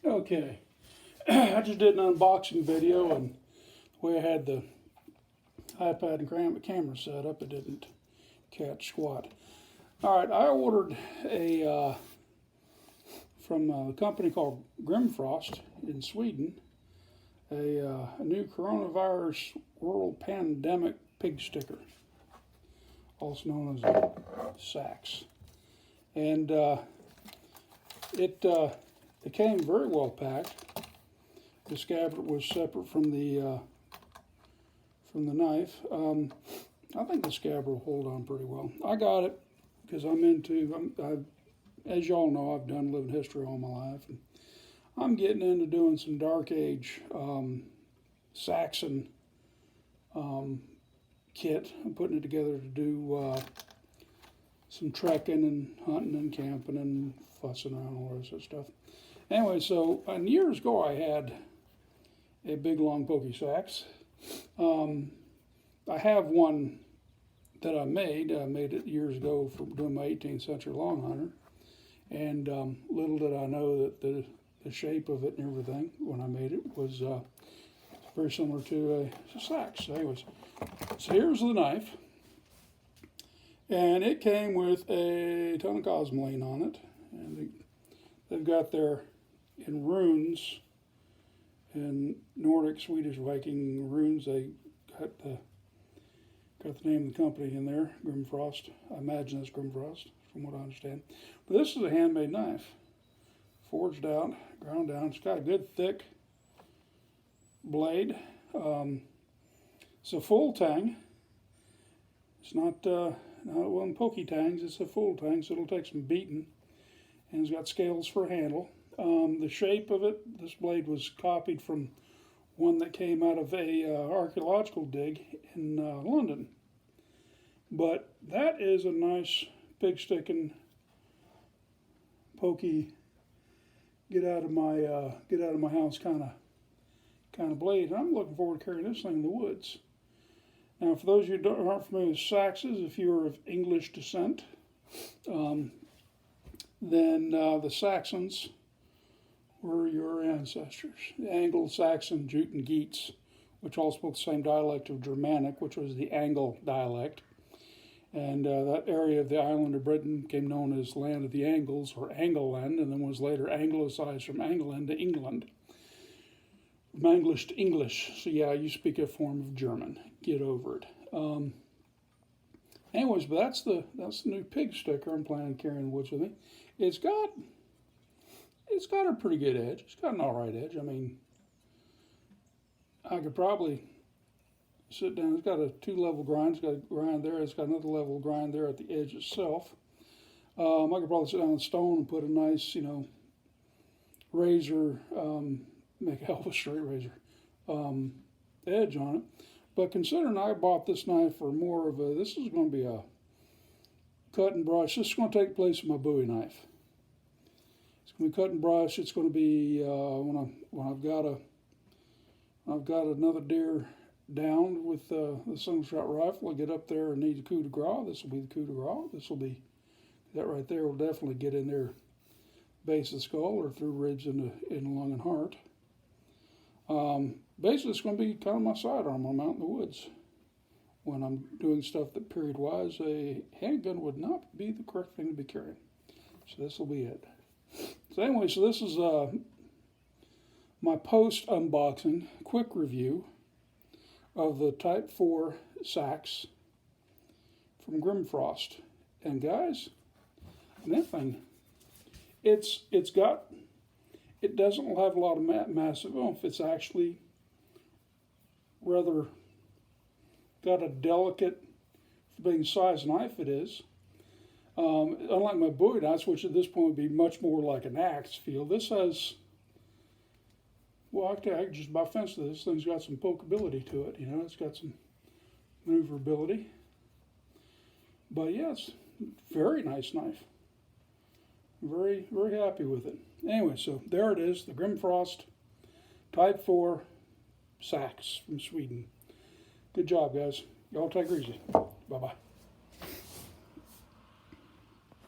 Okay, I just did an unboxing video, and the way I had the iPad and camera set up, it didn't catch squat. All right, I ordered from a company called Grimfrost in Sweden, a new coronavirus world pandemic pig sticker, also known as a Seax. And it came very well packed. The scabbard was separate from the knife. I think the scabbard will hold on pretty well. I got it because as y'all know, I've done living history all my life, and I'm getting into doing some Dark Age Saxon kit. I'm putting it together to do some trekking and hunting and camping and fussing around and all that stuff. Anyway, so years ago I had a big long pokey sax. I have one that I made. I made it years ago for doing my 18th century long hunter. And little did I know that the shape of it and everything when I made it was very similar to a sax. So anyways, so here's the knife. And it came with a ton of cosmoline on it. And they've got their, in runes, in Nordic, Swedish, Viking runes, they got the name of the company in there, Grimfrost. I imagine it's Grimfrost, from what I understand. But this is a handmade knife, forged out, ground down. It's got a good thick blade. It's a full tang. It's not one pokey tangs. It's a full tang, so it'll take some beating. And it's got scales for a handle. The shape of it, this blade was copied from one that came out of a archaeological dig in London. But that is a nice pig sticking, pokey, get out of my house kind of blade. And I'm looking forward to carrying this thing in the woods. Now, for those of you who aren't familiar with Saxons, if you are of English descent, then the Saxons were your ancestors. The Anglo-Saxon, Jute and Geats, which all spoke the same dialect of Germanic, which was the Angle dialect. And that area of the island of Britain became known as Land of the Angles, or Angleland, and then was later anglicized from Angleland to England. From English to English. So yeah, you speak a form of German. Get over it. Anyways, but that's the new pig sticker I'm planning on carrying in the woods with me. It's got a pretty good edge. It's got an all right edge. I mean, I could probably sit down. It's got a 2-level grind. It's got a grind there. It's got another level grind there at the edge itself. I could probably sit down on stone and put a nice, razor, make a hell of a straight razor edge on it. But considering I bought this knife for more of this is going to be a cut and brush. This is going to take place with my Bowie knife. It's going to be cut and brush. It's going to be when I've got another deer down with the single shot rifle. I get up there and need the coup de grace. This will be the coup de grace. This will be, that right there will definitely get in there, base of the skull or through ribs in the lung and heart. Basically, it's going to be kind of my sidearm when I'm out in the woods. When I'm doing stuff that period-wise, a handgun would not be the correct thing to be carrying. So this will be it. So anyway, so this is my post-unboxing quick review of the Type 4 Sax from Grimfrost. And guys, that thing, it doesn't have a lot of massive oomph. It's actually rather got a delicate, for being size knife it is. Unlike my Bowie knives, which at this point would be much more like an axe feel, this has, well, I can just about fence this. This thing's got some pokeability to it, it's got some maneuverability. But yes, very nice knife. Very, very happy with it. Anyway, so there it is, the Grimfrost Type 4 Sax from Sweden. Good job, guys. Y'all take it easy. Bye-bye.